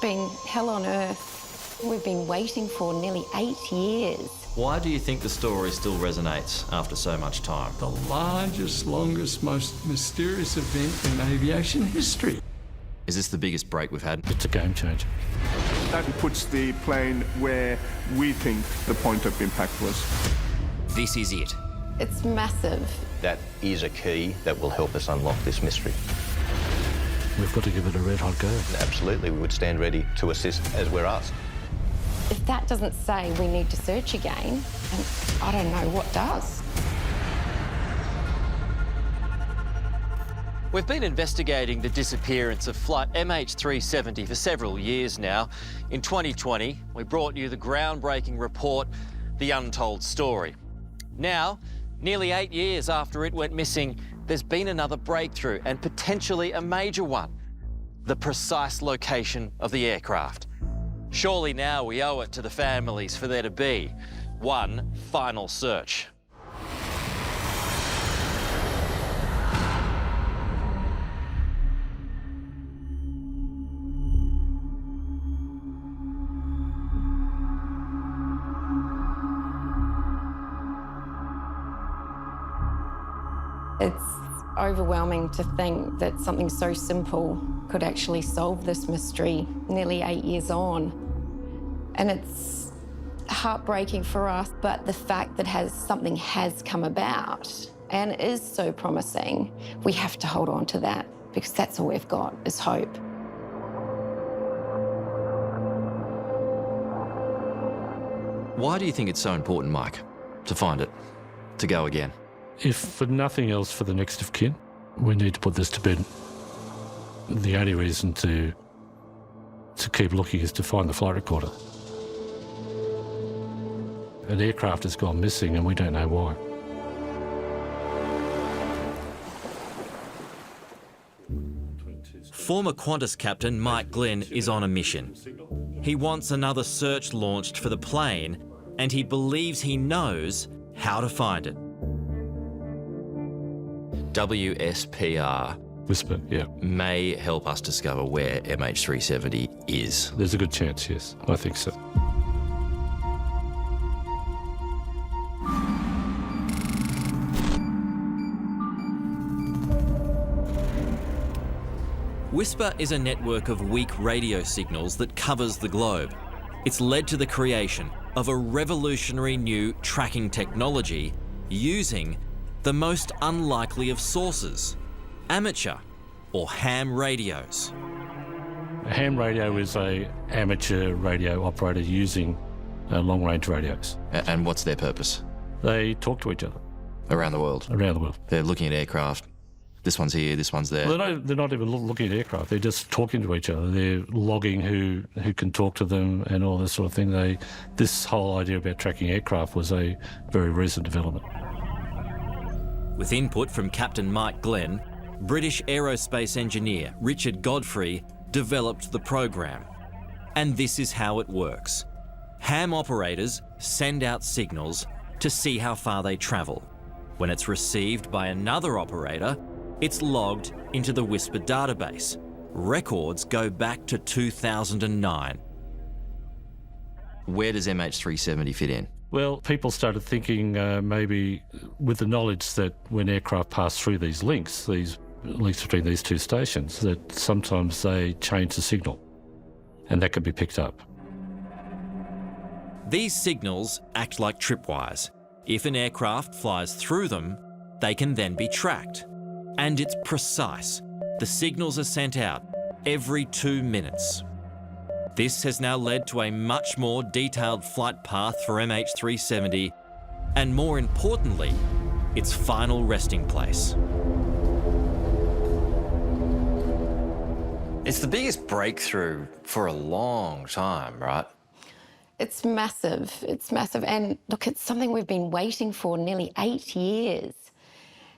been hell on earth. We've been waiting for nearly 8 years. Why do you think the story still resonates after so much time? The largest, longest, most mysterious event in aviation history. Is this the biggest break we've had? It's a game changer. That puts the plane where we think the point of impact was. This is it. It's massive. That is a key that will help us unlock this mystery. We've got to give it a red-hot go. Absolutely, we would stand ready to assist as we're asked. If that doesn't say we need to search again, then I don't know what does. We've been investigating the disappearance of flight MH370 for several years now. In 2020, we brought you the groundbreaking report, The Untold Story. Now, nearly 8 years after it went missing, there's been another breakthrough, and potentially a major one: the precise location of the aircraft. Surely now we owe it to the families for there to be one final search. It's overwhelming to think that something so simple could actually solve this mystery nearly 8 years on. And it's heartbreaking for us, but the fact that something has come about and is so promising, we have to hold on to that, because that's all we've got is hope. Why do you think it's so important, Mike, to find it, to go again? If for nothing else, for the next of kin, we need to put this to bed. The only reason to keep looking is to find the flight recorder. An aircraft has gone missing and we don't know why. Former Qantas captain Mike Glenn is on a mission. He wants another search launched for the plane, and he believes he knows how to find it. WSPR Whisper, yeah. may help us discover where MH370 is. There's a good chance, yes. I think so. Whisper is a network of weak radio signals that covers the globe. It's led to the creation of a revolutionary new tracking technology using the most unlikely of sources: amateur or ham radios. A ham radio is an amateur radio operator using long-range radios. And what's their purpose? They talk to each other. Around the world? Around the world. They're looking at aircraft. This one's here, this one's there. Well, they're not even looking at aircraft. They're just talking to each other. They're logging who can talk to them and all this sort of thing. This whole idea about tracking aircraft was a very recent development. With input from Captain Mike Glenn, British aerospace engineer Richard Godfrey developed the program. And this is how it works. Ham operators send out signals to see how far they travel. When it's received by another operator, it's logged into the Whisper database. Records go back to 2009. Where does MH370 fit in? Well, people started thinking maybe with the knowledge that when aircraft pass through these links between these two stations, that sometimes they change the signal, and that could be picked up. These signals act like tripwires. If an aircraft flies through them, they can then be tracked. And it's precise. The signals are sent out every 2 minutes. This has now led to a much more detailed flight path for MH370, and more importantly, its final resting place. It's the biggest breakthrough for a long time, right? It's massive. It's massive. And look, it's something we've been waiting for nearly 8 years.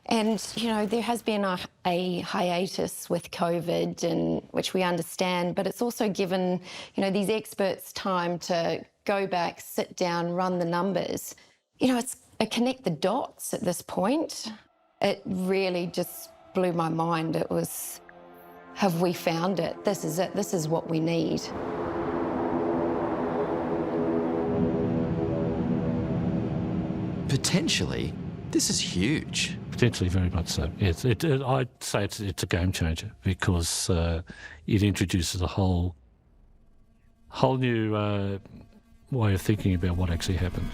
And, you know, there has been a hiatus with COVID, and which we understand, but it's also given, you know, these experts time to go back, sit down, run the numbers. You know, it's connect the dots at this point. It really just blew my mind. It was Have we found it? This is it. This is what we need. Potentially, this is huge. Potentially very much so. Yes, I'd say it's a game changer because it introduces a whole new way of thinking about what actually happened.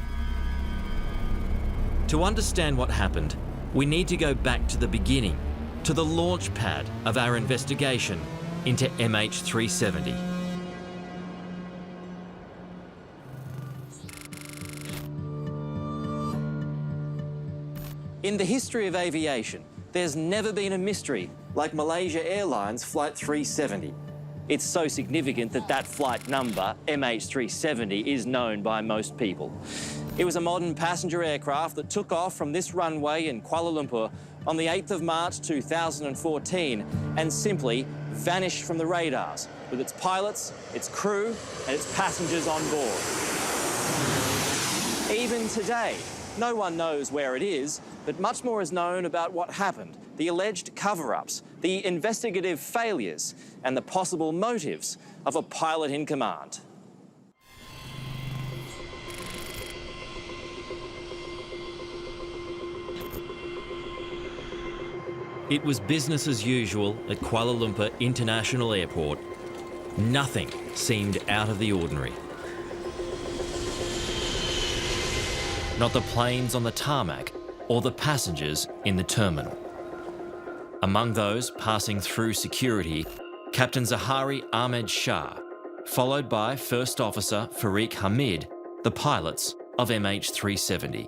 To understand what happened, we need to go back to the beginning, to the launch pad of our investigation into MH370. In the history of aviation, there's never been a mystery like Malaysia Airlines Flight 370. It's so significant that that flight number, MH370, is known by most people. It was a modern passenger aircraft that took off from this runway in Kuala Lumpur on the 8th of March 2014 and simply vanished from the radars with its pilots, its crew and its passengers on board. Even today, no one knows where it is, but much more is known about what happened, the alleged cover-ups, the investigative failures, and the possible motives of a pilot in command. It was business as usual at Kuala Lumpur International Airport. Nothing seemed out of the ordinary. Not the planes on the tarmac or the passengers in the terminal. Among those passing through security, Captain Zahari Ahmed Shah, followed by First Officer Farik Hamid, the pilots of MH370.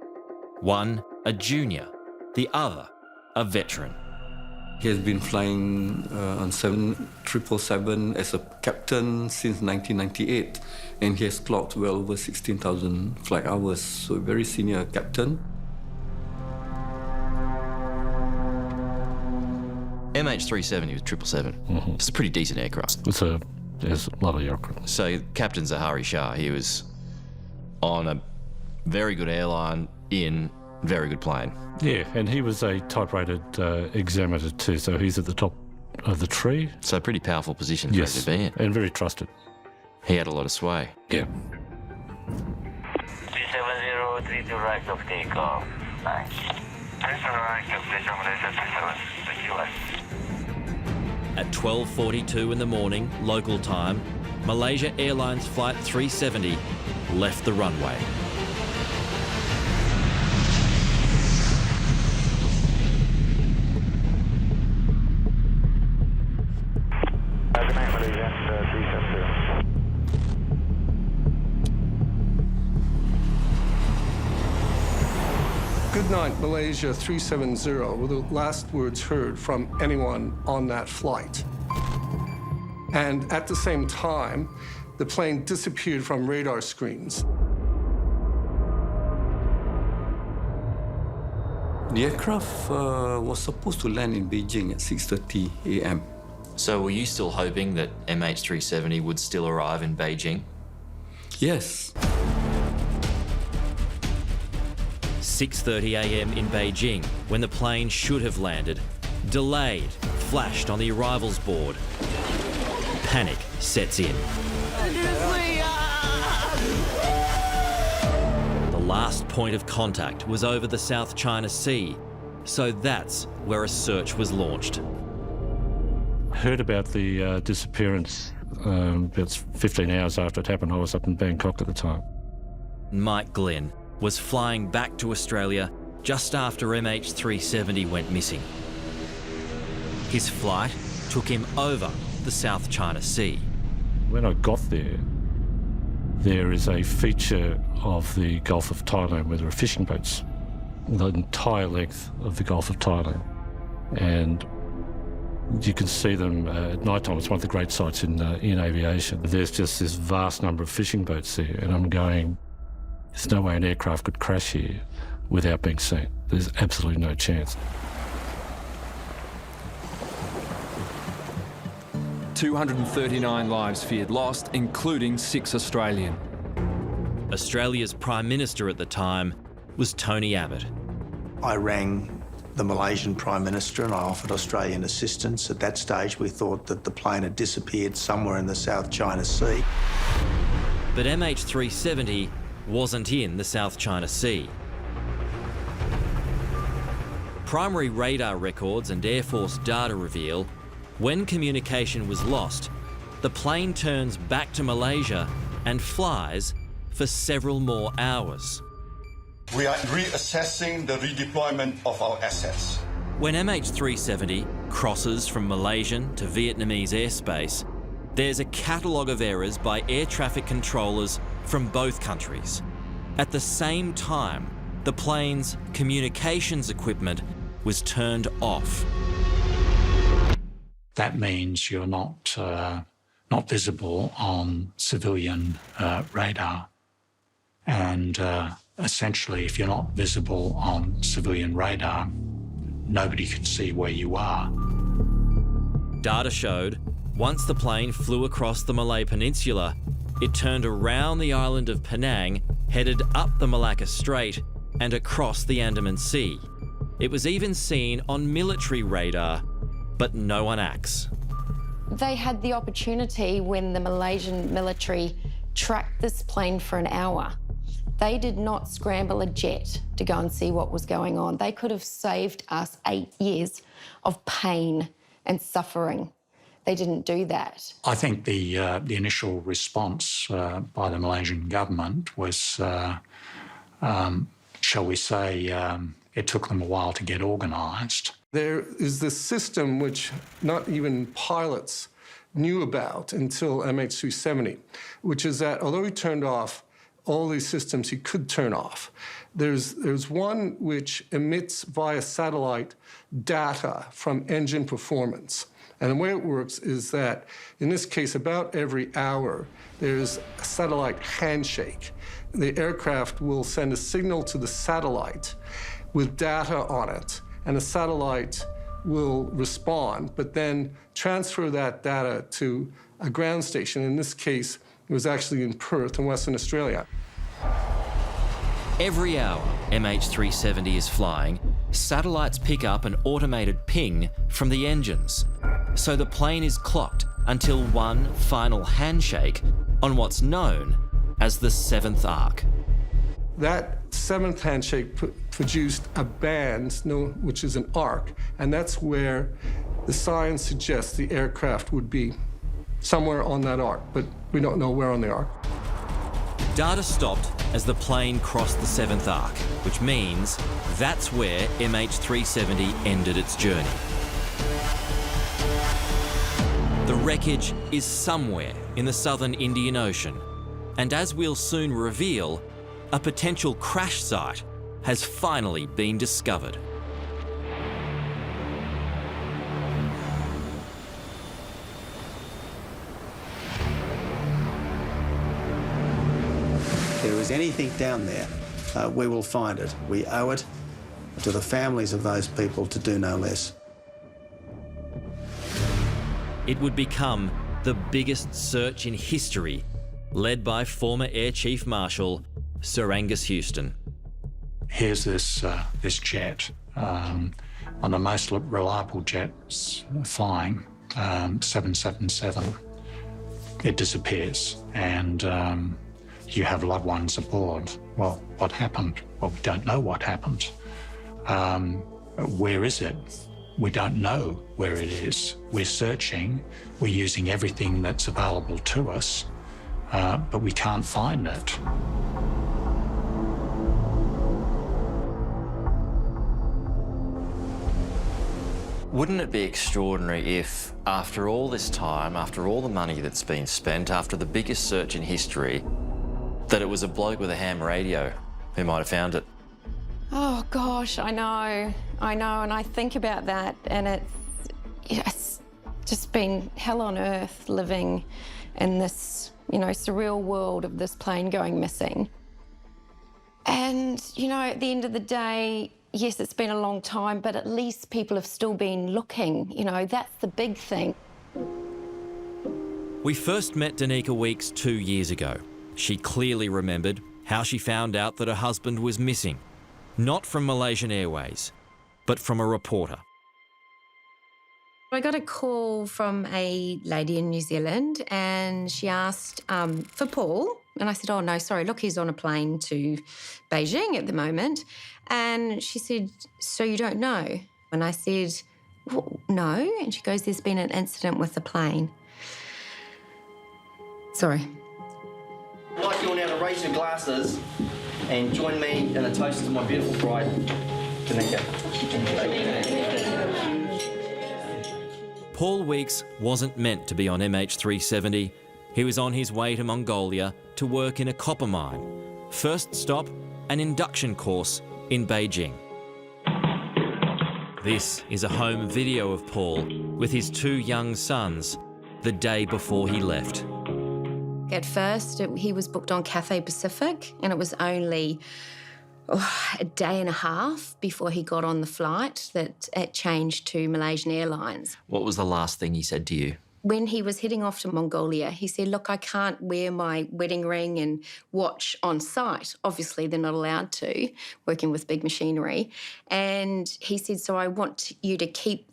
One a junior, the other a veteran. He has been flying on 777 as a captain since 1998, and he has clocked well over 16,000 flight hours, so a very senior captain. MH370 was 777. It's a pretty decent aircraft. It's a lovely aircraft. So Captain Zahari Shah, he was on a very good airline in very good plane. Yeah, and he was a type-rated examiner too, so he's at the top of the tree. So a pretty powerful position for him to be in. And very trusted. He had a lot of sway. Yeah. 370, 32 right of takeoff. Nice. At 12:42 in the morning, local time, Malaysia Airlines Flight 370 left the runway. Good night, Malaysia 370. Good night, Malaysia 370 were the last words heard from anyone on that flight. And at the same time, the plane disappeared from radar screens. The aircraft was supposed to land in Beijing at 6:30 a.m. So were you still hoping that MH370 would still arrive in Beijing? Yes. 6:30 a.m. in Beijing, when the plane should have landed, delayed, flashed on the arrivals board. Panic sets in. The last point of contact was over the South China Sea, so that's where a search was launched. Heard about the disappearance about 15 hours after it happened. I was up in Bangkok at the time. Mike Glenn was flying back to Australia just after MH370 went missing. His flight took him over the South China Sea. When I got there, there is a feature of the Gulf of Thailand where there are fishing boats, the entire length of the Gulf of Thailand. And you can see them at night time. It's one of the great sights in aviation. There's just this vast number of fishing boats there, and I'm going, there's no way an aircraft could crash here without being seen. There's absolutely no chance. 239 lives feared lost, including 6 Australian. Australia's Prime Minister at the time was Tony Abbott. I rang the Malaysian Prime Minister and I offered Australian assistance. At that stage, we thought that the plane had disappeared somewhere in the South China Sea. But MH370 wasn't in the South China Sea. Primary radar records and Air Force data reveal when communication was lost, the plane turns back to Malaysia and flies for several more hours. We are reassessing the redeployment of our assets. When MH370 crosses from Malaysian to Vietnamese airspace, there's a catalogue of errors by air traffic controllers from both countries. At the same time, the plane's communications equipment was turned off. That means you're not visible on civilian radar. And essentially, if you're not visible on civilian radar, nobody can see where you are. Data showed once the plane flew across the Malay Peninsula, it turned around the island of Penang, headed up the Malacca Strait and across the Andaman Sea. It was even seen on military radar, but no one acts. They had the opportunity when the Malaysian military tracked this plane for an hour. They did not scramble a jet to go and see what was going on. They could have saved us 8 years of pain and suffering. They didn't do that. I think the initial response by the Malaysian government was, shall we say, it took them a while to get organised. There is this system which not even pilots knew about until MH370, which is that although he turned off all these systems he could turn off, there's one which emits via satellite data from engine performance. And the way it works is that, in this case, about every hour, there's a satellite handshake. The aircraft will send a signal to the satellite with data on it, and the satellite will respond, but then transfer that data to a ground station. In this case, it was actually in Perth in Western Australia. Every hour MH370 is flying, satellites pick up an automated ping from the engines. So the plane is clocked until one final handshake on what's known as the 7th arc. That 7th handshake produced a band, which is an arc, and that's where the science suggests the aircraft would be somewhere on that arc, but we don't know where on the arc. Data stopped as the plane crossed the 7th arc, which means that's where MH370 ended its journey. The wreckage is somewhere in the southern Indian Ocean, and as we'll soon reveal, a potential crash site has finally been discovered. If there is anything down there, we will find it. We owe it to the families of those people to do no less. It would become the biggest search in history, led by former Air Chief Marshal Sir Angus Houston. Here's this jet, on the most reliable jets flying, 777. It disappears, and you have loved ones aboard. Well, what happened? Well, we don't know what happened. Where is it? We don't know where it is. We're searching, we're using everything that's available to us, but we can't find it. Wouldn't it be extraordinary if, after all this time, after all the money that's been spent, after the biggest search in history, that it was a bloke with a ham radio who might have found it? Oh gosh, I know, and I think about that, and it's just been hell on earth living in this, surreal world of this plane going missing. And, at the end of the day, yes, it's been a long time, but at least people have still been looking. That's the big thing. We first met Danica Weeks 2 years ago. She clearly remembered how she found out that her husband was missing. Not from Malaysian Airways, but from a reporter. I got a call from a lady in New Zealand and she asked for Paul. And I said, oh, no, sorry, look, he's on a plane to Beijing at the moment. And she said, so you don't know? And I said, well, no. And she goes, there's been an incident with the plane. Sorry. I'd like you all now to raise your glasses and join me in a toast to my beautiful bride, Tanika. Paul Weeks wasn't meant to be on MH370. He was on his way to Mongolia to work in a copper mine. First stop, an induction course in Beijing. This is a home video of Paul with his 2 young sons the day before he left. At first, he was booked on Cathay Pacific, and it was only a day and a half before he got on the flight that it changed to Malaysian Airlines. What was the last thing he said to you? When he was heading off to Mongolia, he said, look, I can't wear my wedding ring and watch on site. Obviously, they're not allowed to, working with big machinery. And he said, so I want you to keep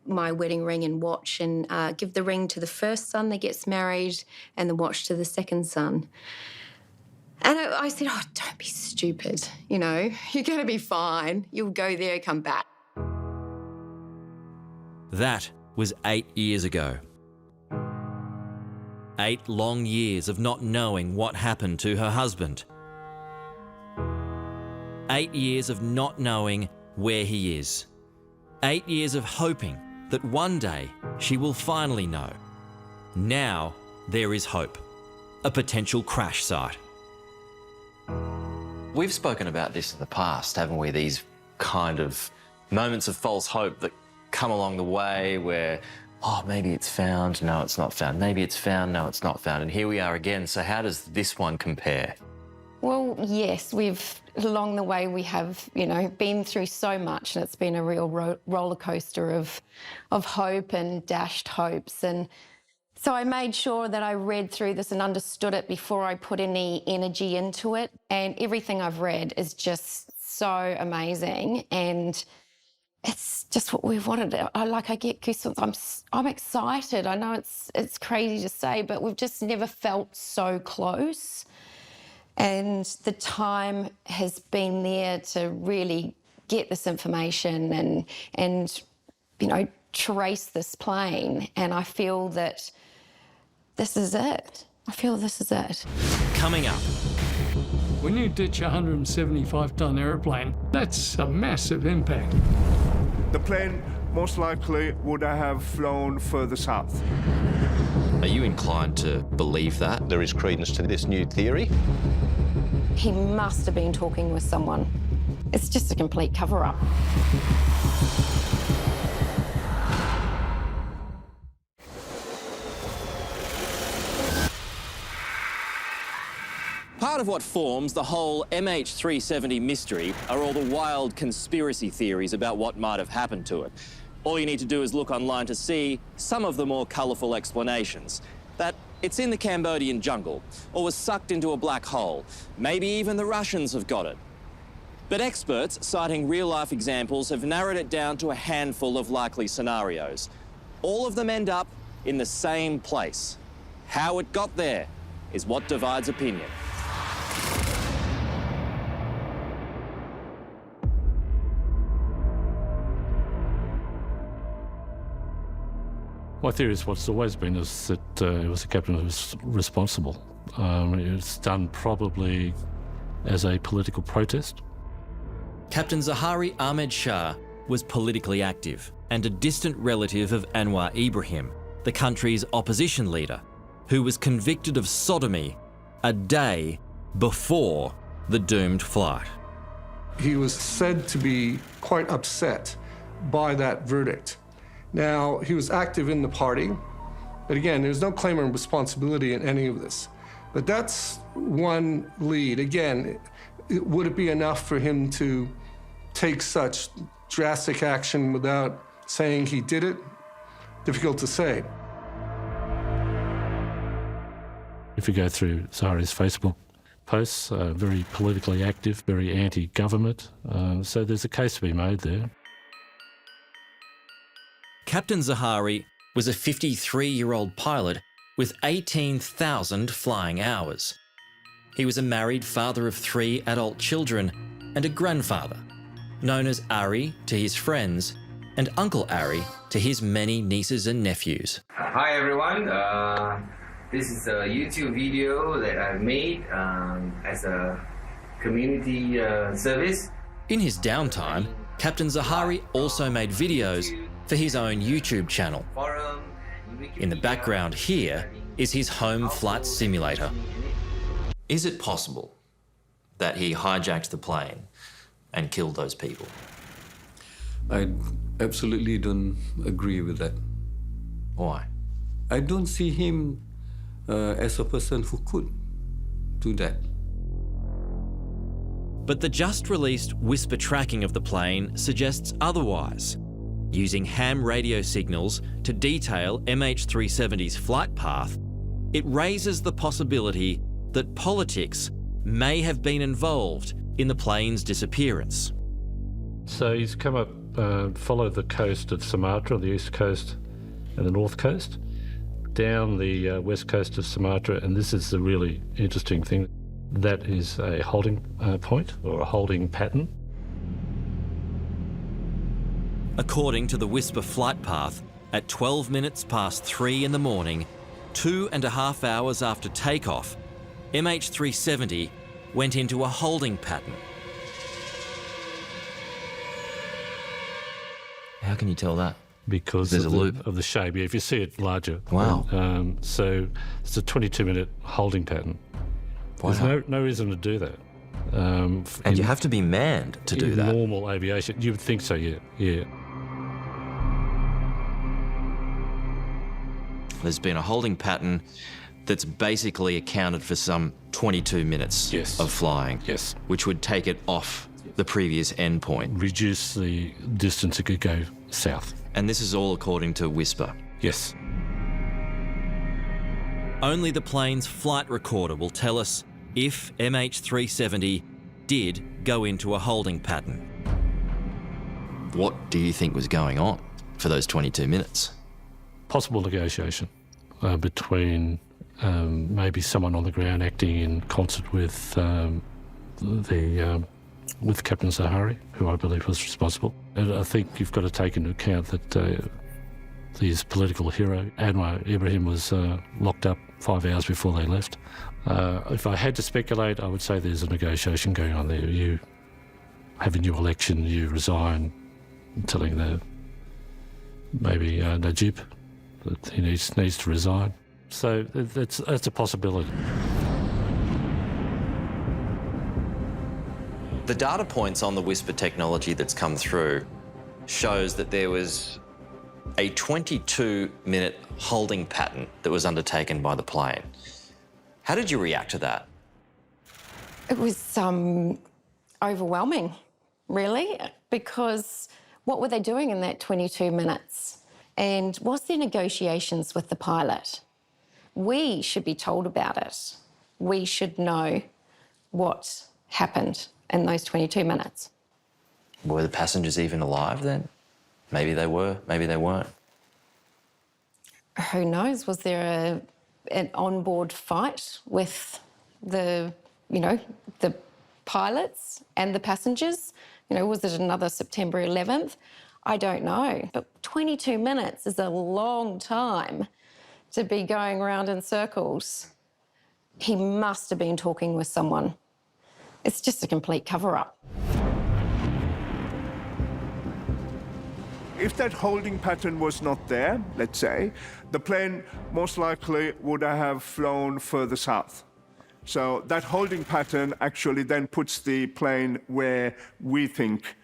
my wedding ring and watch and give the ring to the first son that gets married and the watch to the second son. And I said, oh, don't be stupid, you know, you're going to be fine. You'll go there, come back. That was 8 years ago. 8 long years of not knowing what happened to her husband. 8 years of not knowing where he is. 8 years of hoping that one day she will finally know. Now there is hope. A potential crash site. We've spoken about this in the past, haven't we? These kind of moments of false hope that come along the way where, oh, maybe it's found, no, it's not found. Maybe it's found, no, it's not found. And here we are again. So how does this one compare? Well, yes, along the way we have, you know, been through so much, and it's been a real roller coaster of hope and dashed hopes. And so I made sure that I read through this and understood it before I put any energy into it. And everything I've read is just so amazing. And it's just what we wanted. I get goosebumps. I'm excited. I know it's crazy to say, but we've just never felt so close. And the time has been there to really get this information and you know, trace this plane. And I feel that this is it. I feel this is it. Coming up. When you ditch a 175-ton aeroplane, that's a massive impact. The plane most likely would have flown further south. Are you inclined to believe that? There is credence to this new theory. He must have been talking with someone. It's just a complete cover-up. Part of what forms the whole MH370 mystery are all the wild conspiracy theories about what might have happened to it. All you need to do is look online to see some of the more colourful explanations. That it's in the Cambodian jungle, or was sucked into a black hole. Maybe even the Russians have got it. But experts, citing real-life examples, have narrowed it down to a handful of likely scenarios. All of them end up in the same place. How it got there is what divides opinion. My theory is what's always been is that it was the captain who was responsible. It's done probably as a political protest. Captain Zaharie Ahmed Shah was politically active and a distant relative of Anwar Ibrahim, the country's opposition leader, who was convicted of sodomy a day before the doomed flight. He was said to be quite upset by that verdict. Now, he was active in the party, but again, there's no claim of responsibility in any of this. But that's one lead. Again, would it be enough for him to take such drastic action without saying he did it? Difficult to say. If you go through Zaharie's Facebook posts, very politically active, very anti-government, so there's a case to be made there. Captain Zahari was a 53-year-old pilot with 18,000 flying hours. He was a married father of 3 adult children and a grandfather, known as Ari to his friends and Uncle Ari to his many nieces and nephews. Hi everyone, this is a YouTube video that I made as a community service. In his downtime, Captain Zahari also made videos for his own YouTube channel. In the background here is his home flight simulator. Is it possible that he hijacked the plane and killed those people? I absolutely don't agree with that. Why? I don't see him as a person who could do that. But the just-released whisper tracking of the plane suggests otherwise. Using ham radio signals to detail MH370's flight path, it raises the possibility that politics may have been involved in the plane's disappearance. So he's come up, followed the coast of Sumatra, the east coast and the north coast, down the west coast of Sumatra, and this is the really interesting thing. That is a holding point or a holding pattern. According to the Whisper flight path, at 12 minutes past 3 in the morning, 2.5 hours after takeoff, MH370 went into a holding pattern. How can you tell that? Because there's a loop of the shape. Yeah, if you see it larger. Wow. So it's a 22-minute holding pattern. Wow. There's no reason to do that. And you have to be manned to do that. Normal aviation, you would think so, yeah. There's been a holding pattern that's basically accounted for some 22 minutes of flying, which would take it off the previous endpoint. Reduce the distance it could go south. And this is all according to Whisper? Yes. Only the plane's flight recorder will tell us if MH370 did go into a holding pattern. What do you think was going on for those 22 minutes? Possible negotiation between maybe someone on the ground acting in concert with Captain Zahari, who I believe was responsible. And I think you've got to take into account that his political hero, Anwar Ibrahim, was locked up 5 hours before they left. If I had to speculate, I would say there's a negotiation going on there. You have a new election, you resign, telling maybe Najib that he needs to resign. So that's a possibility. The data points on the Whisper technology that's come through shows that there was a 22-minute holding pattern that was undertaken by the plane. How did you react to that? It was overwhelming, really, because what were they doing in that 22 minutes? And was there negotiations with the pilot? We should be told about it. We should know what happened in those 22 minutes. Were the passengers even alive then? Maybe they were, maybe they weren't. Who knows? Was there an onboard fight with the pilots and the passengers? Was it another September 11th? I don't know. But 22 minutes is a long time to be going around in circles. He must have been talking with someone. It's just a complete cover-up. If that holding pattern was not there, let's say, the plane most likely would have flown further south. So that holding pattern actually then puts the plane where we think,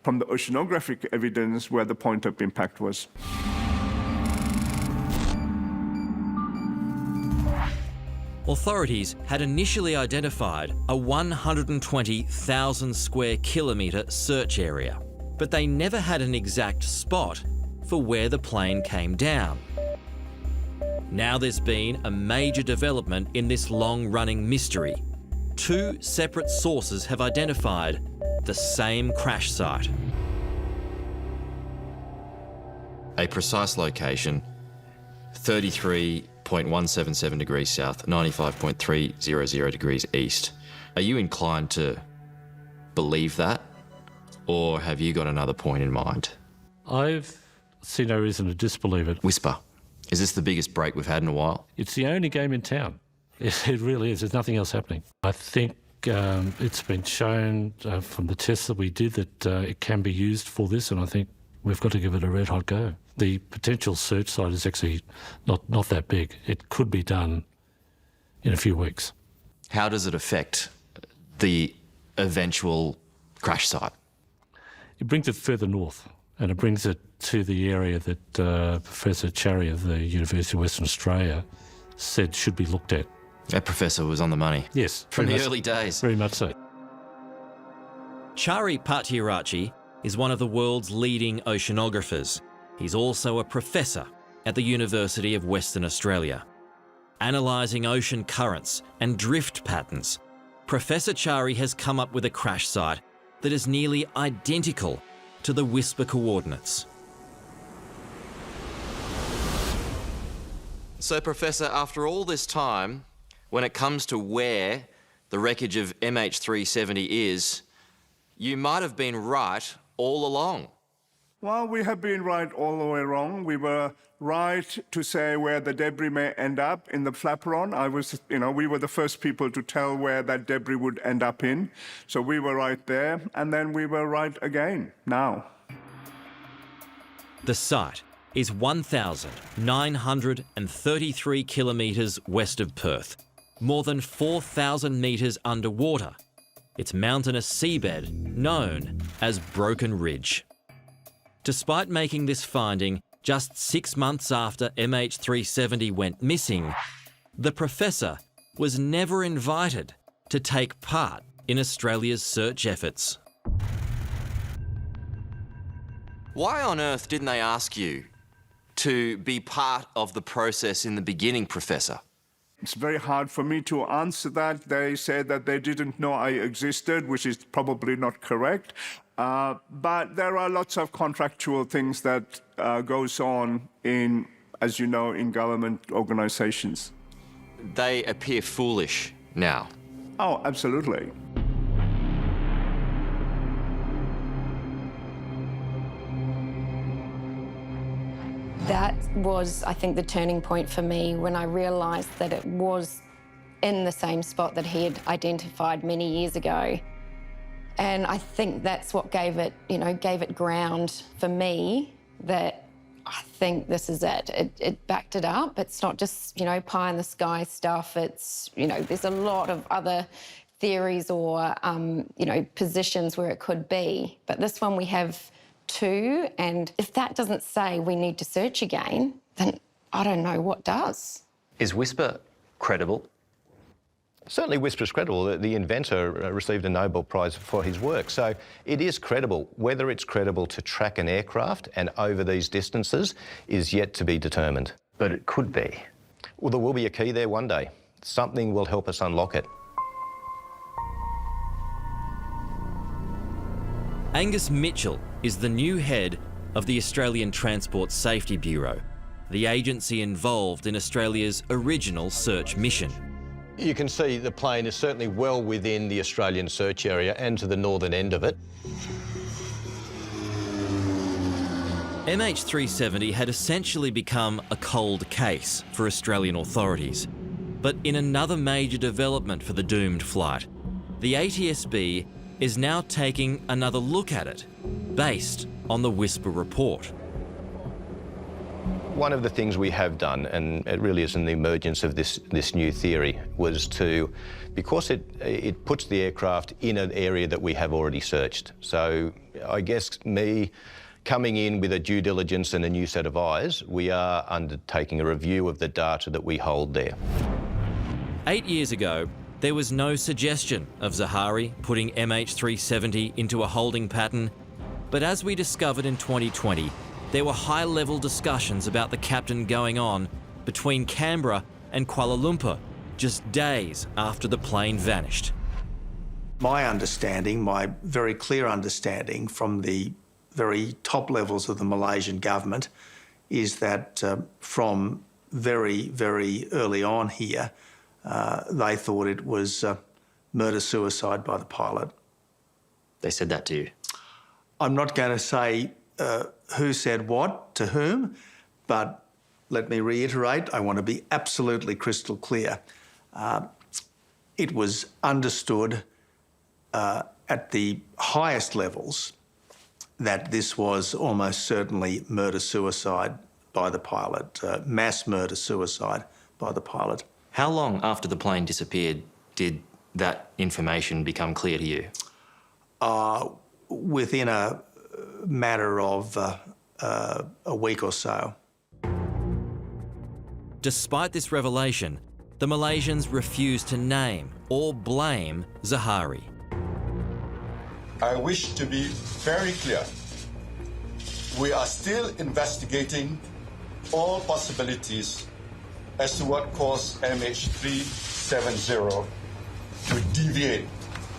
from the oceanographic evidence, where the point of impact was. Authorities had initially identified a 120,000 square kilometre search area, but they never had an exact spot for where the plane came down. Now there's been a major development in this long-running mystery. 2 separate sources have identified the same crash site. a precise location, 33.177 degrees south, 95.300 degrees east. Are you inclined to believe that, or have you got another point in mind? I've seen no reason to disbelieve it. Whisper, is this the biggest break we've had in a while? It's the only game in town. It really is. There's nothing else happening. I think it's been shown from the tests that we did that it can be used for this, and I think we've got to give it a red-hot go. The potential search site is actually not that big. It could be done in a few weeks. How does it affect the eventual crash site? It brings it further north, and it brings it to the area that Professor Charry of the University of Western Australia said should be looked at. That professor was on the money. Yes. From the early days. Very much so. Charry Pattiarachchi is one of the world's leading oceanographers. He's also a professor at the University of Western Australia. Analysing ocean currents and drift patterns, Professor Charry has come up with a crash site that is nearly identical to the Whisper coordinates. So, Professor, after all this time, when it comes to where the wreckage of MH370 is, you might have been right all along. Well, we have been right all the way wrong. We were right to say where the debris may end up in the flaperon. We were the first people to tell where that debris would end up in. So we were right there, and then we were right again now. The site is 1,933 kilometres west of Perth, more than 4,000 metres underwater. Its mountainous seabed known as Broken Ridge. Despite making this finding just 6 months after MH370 went missing, the professor was never invited to take part in Australia's search efforts. Why on earth didn't they ask you to be part of the process in the beginning, Professor? It's very hard for me to answer that. They said that they didn't know I existed, which is probably not correct. But there are lots of contractual things that goes on in, as you know, in government organisations. They appear foolish now. Oh, absolutely. That was, I think, the turning point for me when I realised that it was in the same spot that he had identified many years ago. And I think that's what gave it ground for me, that I think this is it. It backed it up. It's not just, pie in the sky stuff. It's, there's a lot of other theories or, positions where it could be. But this one we have two, and if that doesn't say we need to search again, then I don't know what does. Is Whisper credible? Certainly Whisper's credible. The inventor received a Nobel Prize for his work, so it is credible. Whether it's credible to track an aircraft and over these distances is yet to be determined. But it could be. Well, there will be a key there one day. Something will help us unlock it. Angus Mitchell is the new head of the Australian Transport Safety Bureau, the agency involved in Australia's original search mission. You can see the plane is certainly well within the Australian search area and to the northern end of it. MH370 had essentially become a cold case for Australian authorities. But in another major development for the doomed flight, the ATSB is now taking another look at it, based on the Whisper report. One of the things we have done, and it really is in the emergence of this new theory, was to, because it puts the aircraft in an area that we have already searched. So I guess me coming in with a due diligence and a new set of eyes, we are undertaking a review of the data that we hold there. 8 years ago, there was no suggestion of Zahari putting MH370 into a holding pattern, but as we discovered in 2020, there were high-level discussions about the captain going on between Canberra and Kuala Lumpur just days after the plane vanished. My understanding, my very clear understanding from the very top levels of the Malaysian government, is that from very, very early on here, they thought it was murder-suicide by the pilot. They said that to you? I'm not going to say who said what to whom, but let me reiterate, I want to be absolutely crystal clear. It was understood at the highest levels that this was almost certainly murder-suicide by the pilot, mass murder-suicide by the pilot. How long after the plane disappeared did that information become clear to you? Within a matter of a week or so. Despite this revelation, the Malaysians refused to name or blame Zahari. I wish to be very clear. We are still investigating all possibilities as to what caused MH370 to deviate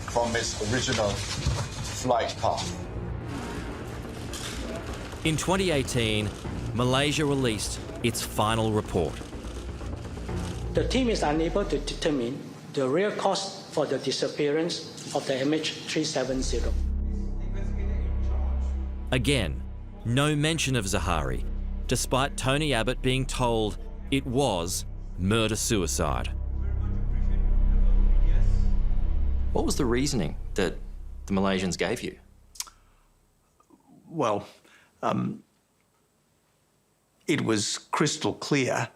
from its original flight path. In 2018, Malaysia released its final report. The team is unable to determine the real cause for the disappearance of the MH370. Again, no mention of Zahari, despite Tony Abbott being told it was murder-suicide. What was the reasoning that the Malaysians gave you? Well, it was crystal clear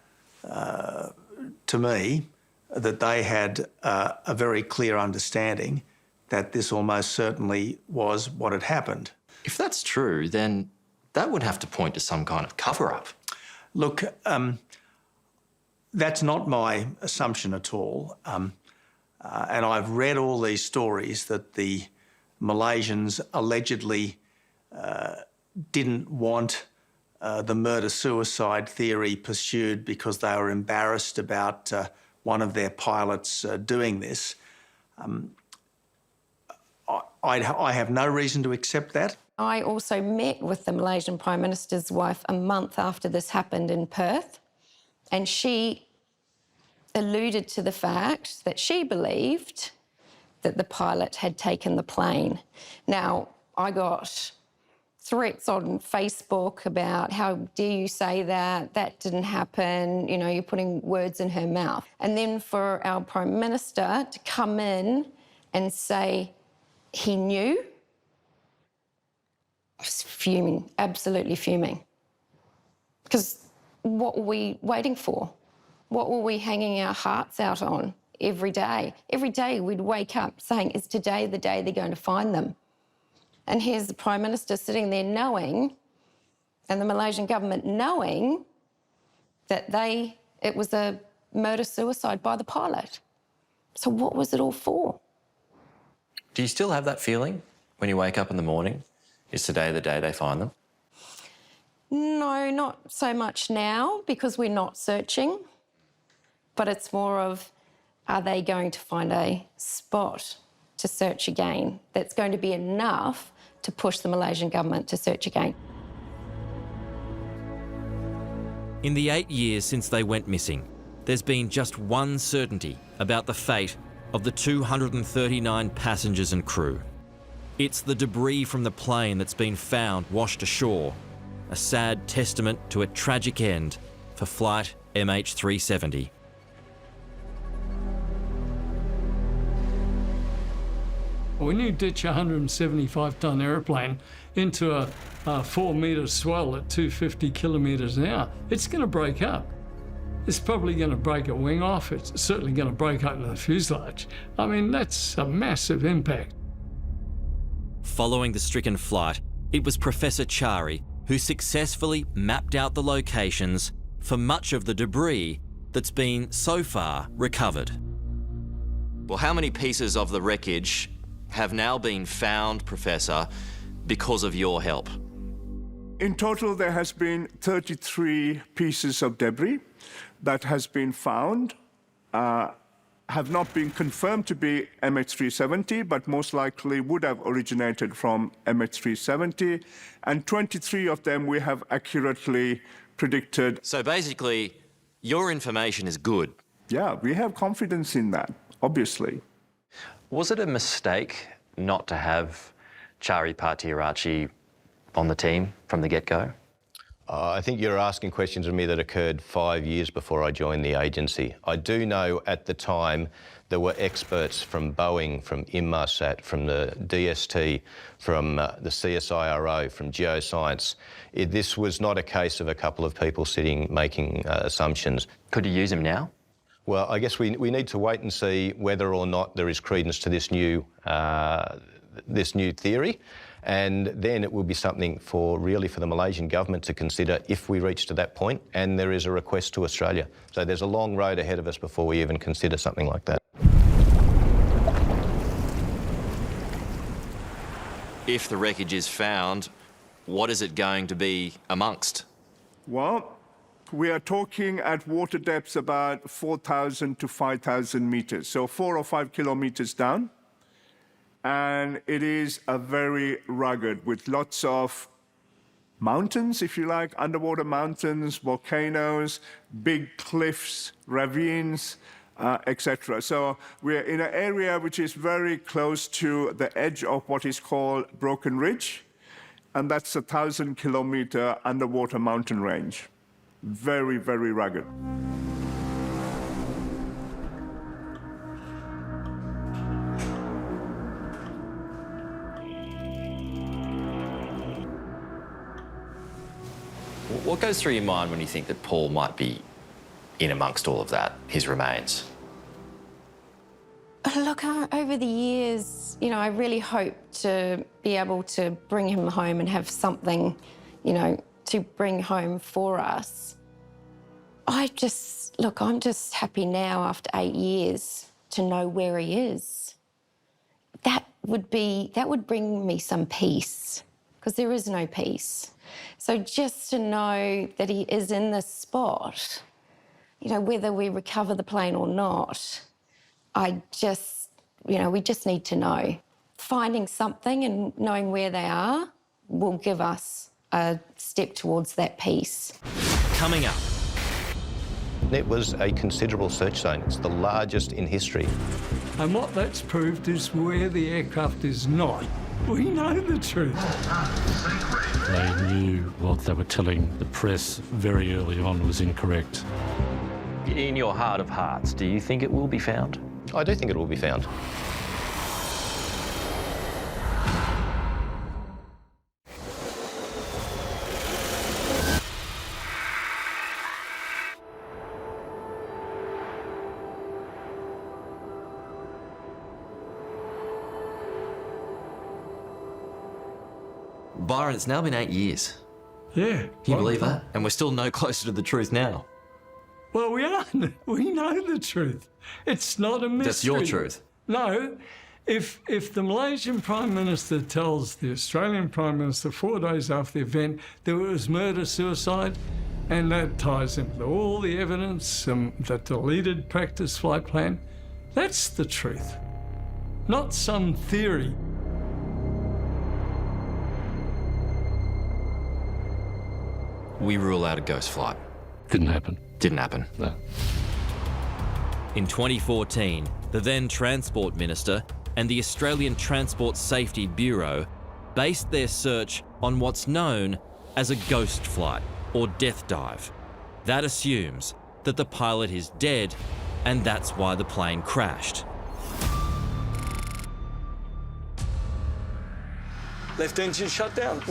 to me that they had a very clear understanding that this almost certainly was what had happened. If that's true, then that would have to point to some kind of cover-up. Look, that's not my assumption at all. And I've read all these stories that the Malaysians allegedly didn't want the murder-suicide theory pursued because they were embarrassed about one of their pilots doing this. I have no reason to accept that. I also met with the Malaysian Prime Minister's wife a month after this happened in Perth, and she alluded to the fact that she believed that the pilot had taken the plane. Now, I got threats on Facebook about how dare you say that, that didn't happen, you know, you're putting words in her mouth. And then for our Prime Minister to come in and say he knew, I was fuming, absolutely fuming. Because what were we waiting for? What were we hanging our hearts out on every day? Every day we'd wake up saying, is today the day they're going to find them? And here's the Prime Minister sitting there knowing, and the Malaysian government knowing, that it was a murder-suicide by the pilot. So what was it all for? Do you still have that feeling when you wake up in the morning? Is today the day they find them? No, not so much now, because we're not searching. But it's more of, are they going to find a spot to search again that's going to be enough to push the Malaysian government to search again? In the 8 years since they went missing, there's been just one certainty about the fate of the 239 passengers and crew. It's the debris from the plane that's been found washed ashore, a sad testament to a tragic end for flight MH370. When you ditch a 175-ton aeroplane into a 4-metre swell at 250 kilometres an hour, it's going to break up. It's probably going to break a wing off. It's certainly going to break open the fuselage. I mean, that's a massive impact. Following the stricken flight, it was Professor Chari who successfully mapped out the locations for much of the debris that's been so far recovered. Well, how many pieces of the wreckage have now been found, Professor, because of your help? In total, there has been 33 pieces of debris that has been found, have not been confirmed to be MH370, but most likely would have originated from MH370. And 23 of them we have accurately predicted. So basically, your information is good. Yeah, we have confidence in that, obviously. Was it a mistake not to have Chari Pattiaratchi on the team from the get-go? I think you're asking questions of me that occurred 5 years before I joined the agency. I do know at the time there were experts from Boeing, from Inmarsat, from the DST, from the CSIRO, from Geoscience. This was not a case of a couple of people sitting making assumptions. Could you use them now? Well, I guess we need to wait and see whether or not there is credence to this new theory, and then it will be something for the Malaysian government to consider if we reach to that point, and there is a request to Australia. So there's a long road ahead of us before we even consider something like that. If the wreckage is found, what is it going to be amongst? Well, we are talking at water depths about 4,000 to 5,000 meters, so 4 or 5 kilometers down. And it is a very rugged, with lots of mountains, if you like, underwater mountains, volcanoes, big cliffs, ravines, etc. So we're in an area which is very close to the edge of what is called Broken Ridge, and that's a 1,000-kilometer underwater mountain range. Very, very rugged. What goes through your mind when you think that Paul might be in amongst all of that, his remains? Look, over the years, I really hope to be able to bring him home and have something, to bring home for us. I'm just happy now after 8 years to know where he is. That would bring me some peace, because there is no peace. So just to know that he is in this spot, whether we recover the plane or not, we just need to know. Finding something and knowing where they are will give us a step towards that peace. Coming up. It was a considerable search zone. It's the largest in history. And what that's proved is where the aircraft is not. We know the truth. They knew what they were telling the press very early on was incorrect. In your heart of hearts, do you think it will be found? I do think it will be found. Byron, it's now been 8 years. Yeah. Can you believe that? And we're still no closer to the truth now. Well, we are. We know the truth. It's not a mystery. That's your truth. No. If the Malaysian Prime Minister tells the Australian Prime Minister 4 days after the event that it was murder-suicide, and that ties into all the evidence, that deleted practice flight plan, that's the truth, not some theory. We rule out a ghost flight. Didn't happen. Didn't happen. No. In 2014, the then Transport Minister and the Australian Transport Safety Bureau based their search on what's known as a ghost flight or death dive. That assumes that the pilot is dead, and that's why the plane crashed. Left engine shut down.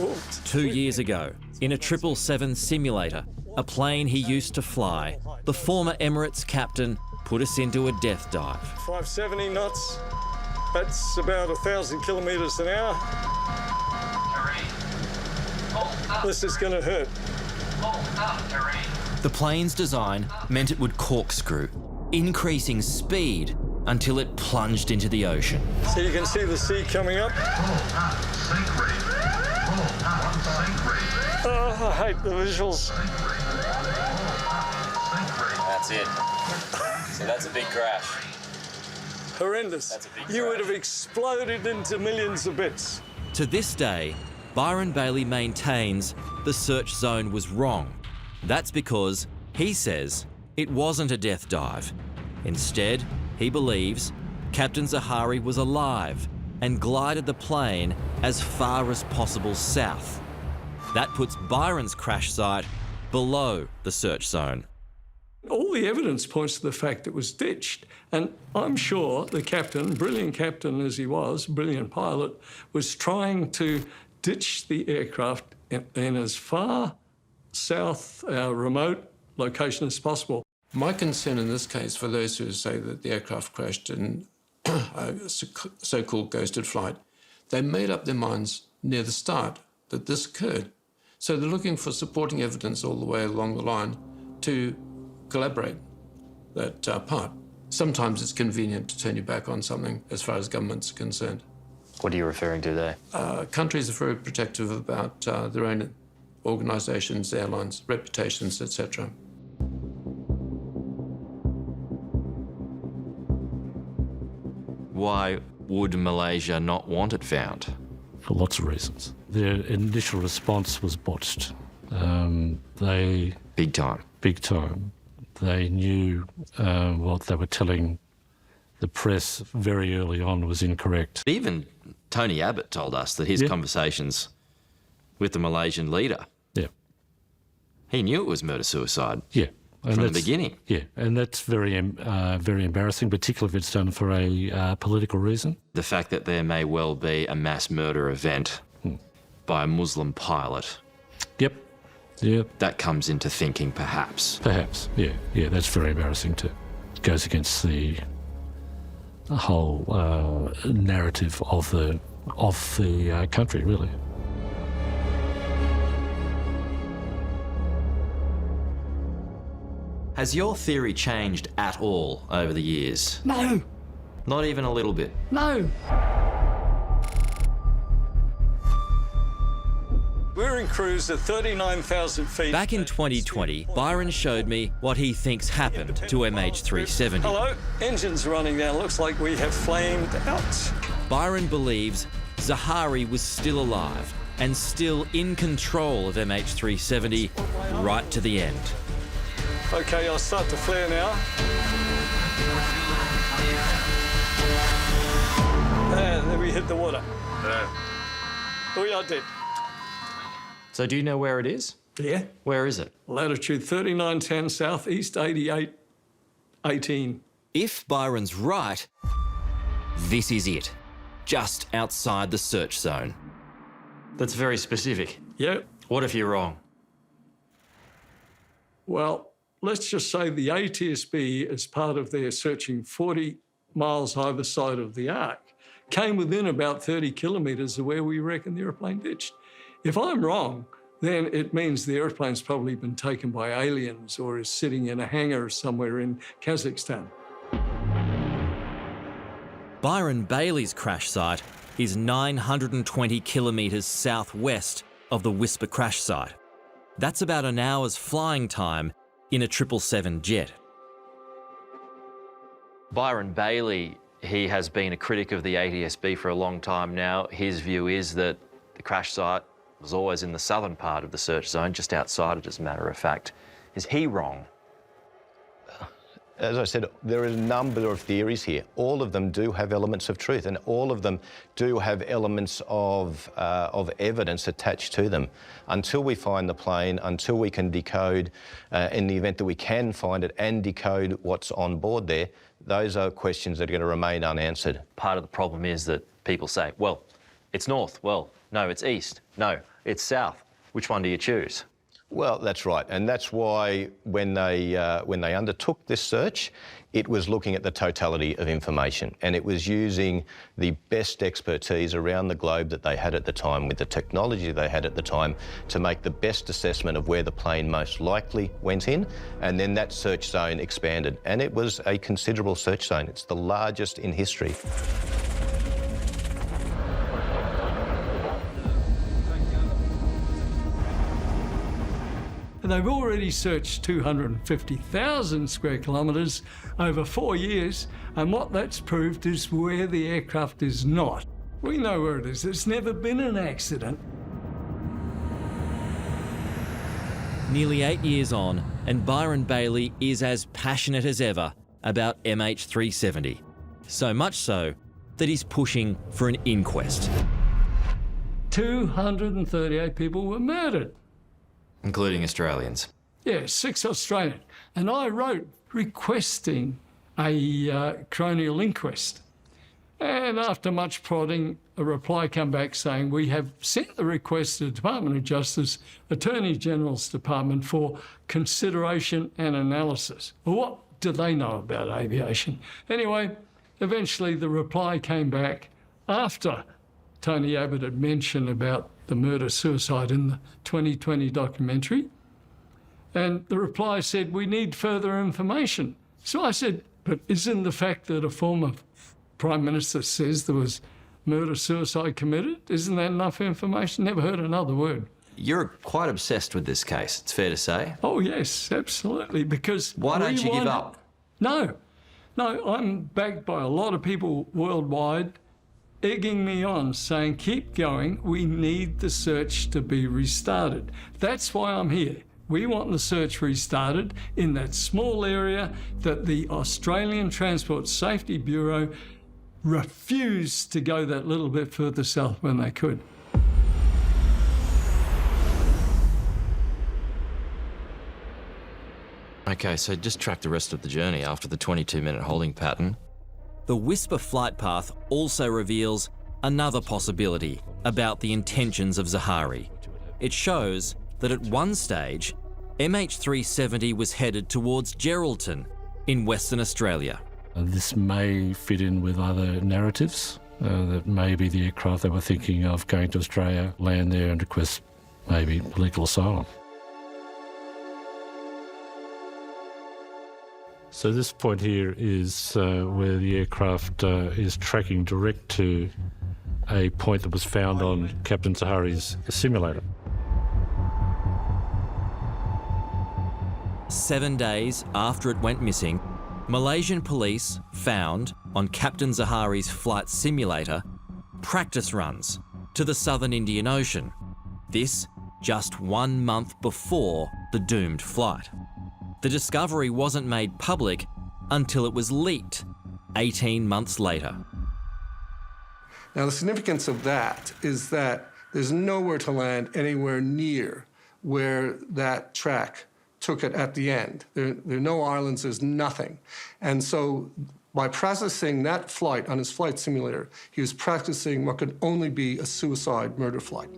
2 years ago, in a 777 simulator, a plane he used to fly, the former Emirates captain put us into a death dive. 570 knots, that's about 1,000 kilometres an hour. This is going to hurt. The plane's design meant it would corkscrew, increasing speed until it plunged into the ocean. So you can see the sea coming up. Oh, I hate the visuals. That's it. So that's a big crash. Horrendous. That's a big crash. You would have exploded into millions of bits. To this day, Byron Bailey maintains the search zone was wrong, That's because he says it wasn't a death dive. Instead, he believes Captain Zaharie was alive and glided the plane as far as possible south. That puts Byron's crash site below the search zone. All the evidence points to the fact it was ditched, and I'm sure the captain, brilliant captain as he was, brilliant pilot, was trying to ditch the aircraft in as far south, remote location as possible. My concern in this case, for those who say that the aircraft crashed in a so-called ghosted flight, they made up their minds near the start that this occurred. So they're looking for supporting evidence all the way along the line to collaborate that part. Sometimes it's convenient to turn your back on something as far as governments are concerned. What are you referring to there? Countries are very protective about their own organisations, airlines, reputations, etc. Why would Malaysia not want it found? For lots of reasons. Their initial response was botched. Big time. Big time. They knew what they were telling the press very early on was incorrect. Even Tony Abbott told us that his conversations with the Malaysian leader, he knew it was murder-suicide from the beginning. Yeah, and that's very embarrassing, particularly if it's done for a political reason. The fact that there may well be a mass murder event by a Muslim pilot. Yep. That comes into thinking, perhaps. Perhaps, yeah, that's very embarrassing too. It goes against the whole narrative of the country, really. Has your theory changed at all over the years? No. Not even a little bit? No. We're in cruise at 39,000 feet. Back in 2020, Byron showed me what he thinks happened to MH370. Hello, engines running now. Looks like we have flamed out. Byron believes Zaharie was still alive and still in control of MH370 right to the end. Okay, I'll start to flare now. And then we hit the water. We are dead. So do you know where it is? Yeah. Where is it? Latitude 3910 south, east 8818. If Byron's right, this is it. Just outside the search zone. That's very specific. Yep. What if you're wrong? Well, let's just say the ATSB, as part of their searching 40 miles either side of the arc, came within about 30 kilometres of where we reckon the aeroplane ditched. If I'm wrong, then it means the aeroplane's probably been taken by aliens or is sitting in a hangar somewhere in Kazakhstan. Byron Bailey's crash site is 920 kilometres southwest of the Whisper crash site. That's about an hour's flying time in a 777 jet. Byron Bailey, he has been a critic of the ATSB for a long time now. His view is that the crash site was always in the southern part of the search zone, just outside it, as a matter of fact. Is he wrong? As I said, there are a number of theories here. All of them do have elements of truth, and all of them do have elements of evidence attached to them. Until we find the plane, until we can decode, in the event that we can find it and decode what's on board there, those are questions that are going to remain unanswered. Part of the problem is that people say, well, it's north. Well, no, it's east. No, it's south. Which one do you choose? Well, that's right, and that's why when they undertook this search, it was looking at the totality of information, and it was using the best expertise around the globe that they had at the time, with the technology they had at the time, to make the best assessment of where the plane most likely went in, and then that search zone expanded, and it was a considerable search zone. It's the largest in history. They've already searched 250,000 square kilometres over 4 years, and what that's proved is where the aircraft is not. We know where it is. It's never been an accident. Nearly 8 years on, and Byron Bailey is as passionate as ever about MH370. So much so that he's pushing for an inquest. 238 people were murdered. Including Australians. Yeah, 6 Australian. And I wrote requesting a coronial inquest. And after much prodding, a reply came back saying, we have sent the request to the Department of Justice, Attorney General's Department for consideration and analysis. Well, what do they know about aviation? Anyway, eventually the reply came back after Tony Abbott had mentioned about the murder-suicide in the 2020 documentary. And the reply said, we need further information. So I said, but isn't the fact that a former Prime Minister says there was murder-suicide committed, isn't that enough information? Never heard another word. You're quite obsessed with this case, it's fair to say. Oh, yes, absolutely, because... Why don't you give up? No, I'm backed by a lot of people worldwide egging me on, saying, keep going, we need the search to be restarted. That's why I'm here. We want the search restarted in that small area that the Australian Transport Safety Bureau refused to go that little bit further south when they could. Okay, so just track the rest of the journey after the 22-minute holding pattern. The Whisper flight path also reveals another possibility about the intentions of Zahari. It shows that at one stage, MH370 was headed towards Geraldton in Western Australia. This may fit in with other narratives, that maybe the aircraft they were thinking of going to Australia, land there and request maybe legal asylum. So this point here is where the aircraft is tracking direct to a point that was found on Captain Zahari's simulator. 7 days after it went missing, Malaysian police found on Captain Zahari's flight simulator practice runs to the southern Indian Ocean. This just 1 month before the doomed flight. The discovery wasn't made public until it was leaked 18 months later. Now, the significance of that is that there's nowhere to land anywhere near where that track took it at the end. There are no islands, there's nothing. And so by processing that flight on his flight simulator, he was practicing what could only be a suicide murder flight.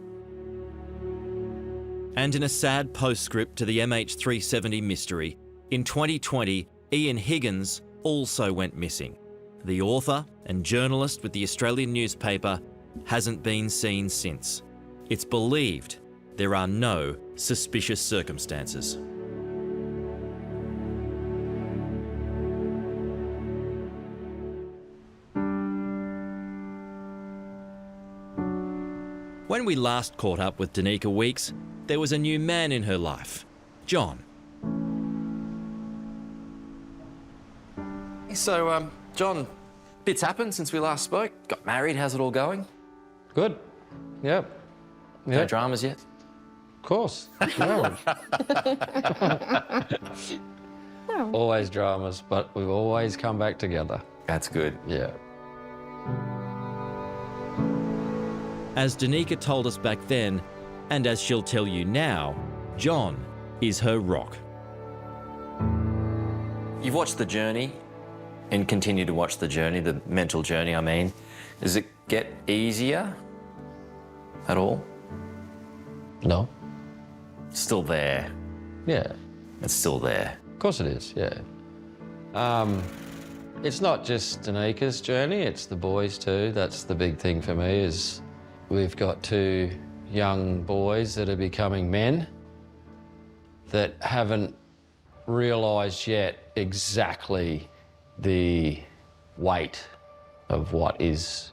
And in a sad postscript to the MH370 mystery, in 2020, Ian Higgins also went missing. The author and journalist with the Australian newspaper hasn't been seen since. It's believed there are no suspicious circumstances. When we last caught up with Danica Weeks, there was a new man in her life, John. So, John, bits happened since we last spoke. Got married, how's it all going? Good. Yep. No dramas yet? Of course. No. Always dramas, but we've always come back together. That's good. Yeah. As Danica told us back then, and as she'll tell you now, John is her rock. You've watched the journey and continue to watch the journey, the mental journey, I mean. Does it get easier at all? No. Still there? Yeah. It's still there? Of course it is, yeah. It's not just Danica's journey, it's the boys too. That's the big thing for me is we've got 2 young boys that are becoming men that haven't realised yet exactly the weight of what is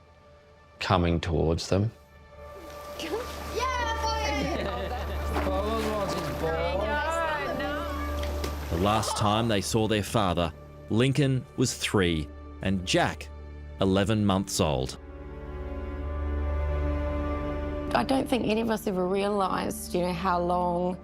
coming towards them. The last time they saw their father, Lincoln was 3 and Jack 11 months old. I don't think any of us ever realised, how long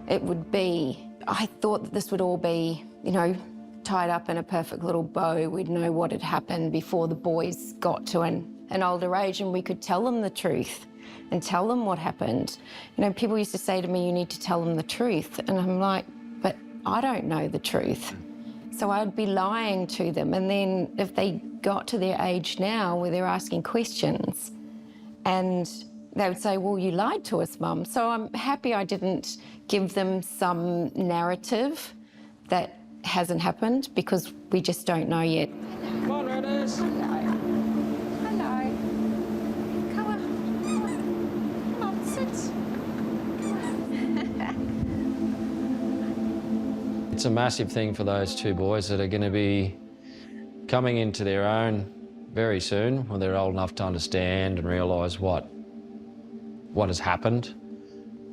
it would be. I thought that this would all be, you know, tied up in a perfect little bow. We'd know what had happened before the boys got to an older age, and we could tell them the truth and tell them what happened. You know, people used to say to me, you need to tell them the truth. And I'm like, but I don't know the truth. So I'd be lying to them. And then if they got to their age now where they're asking questions, and they would say, well, you lied to us, Mum. So I'm happy I didn't give them some narrative that hasn't happened, because we just don't know yet. Come on, Redders. Hello. Come on. Come on, sit. It's a massive thing for those two boys that are going to be coming into their own very soon, when they're old enough to understand and realise what has happened,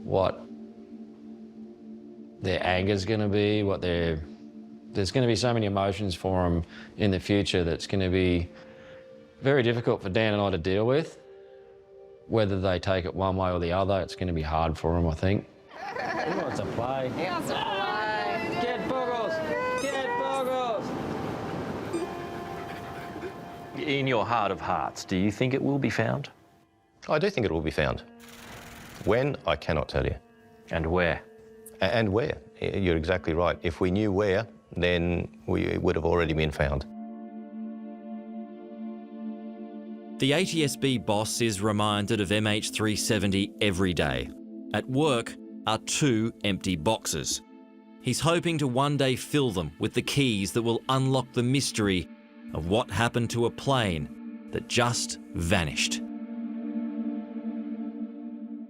what their anger's going to be, there's going to be so many emotions for them in the future that's going to be very difficult for Dan and I to deal with. Whether they take it one way or the other, it's going to be hard for them, I think. He wants to play. He wants to play. Get Boggles! Get Boggles! In your heart of hearts, do you think it will be found? I do think it will be found. When, I cannot tell you. And where? And where. You're exactly right. If we knew where, then it would have already been found. The ATSB boss is reminded of MH370 every day. At work are 2 empty boxes. He's hoping to one day fill them with the keys that will unlock the mystery of what happened to a plane that just vanished.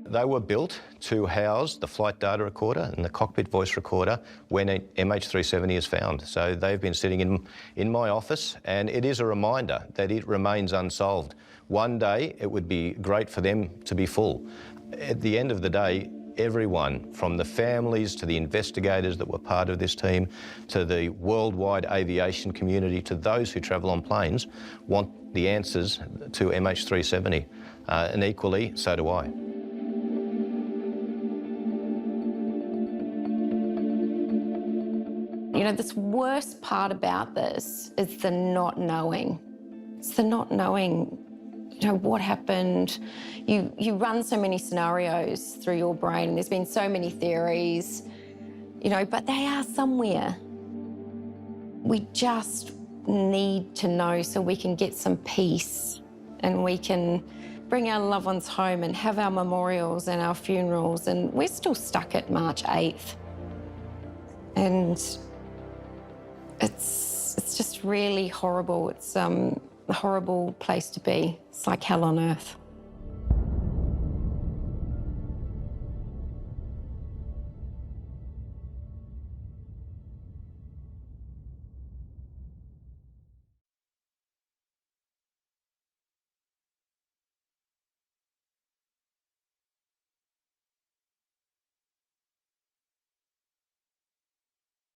They were built to house the flight data recorder and the cockpit voice recorder when an MH370 is found. So they've been sitting in my office, and it is a reminder that it remains unsolved. One day it would be great for them to be full. At the end of the day, everyone, from the families to the investigators that were part of this team, to the worldwide aviation community, to those who travel on planes, want the answers to MH370. And equally, so do I. You know, this worst part about this is the not knowing. It's the not knowing, you know, what happened. You run so many scenarios through your brain, and there's been so many theories, you know, but they are somewhere. We just need to know so we can get some peace, and we can bring our loved ones home and have our memorials and our funerals, and we're still stuck at March 8th. And it's just really horrible. It's a horrible place to be. It's like hell on earth.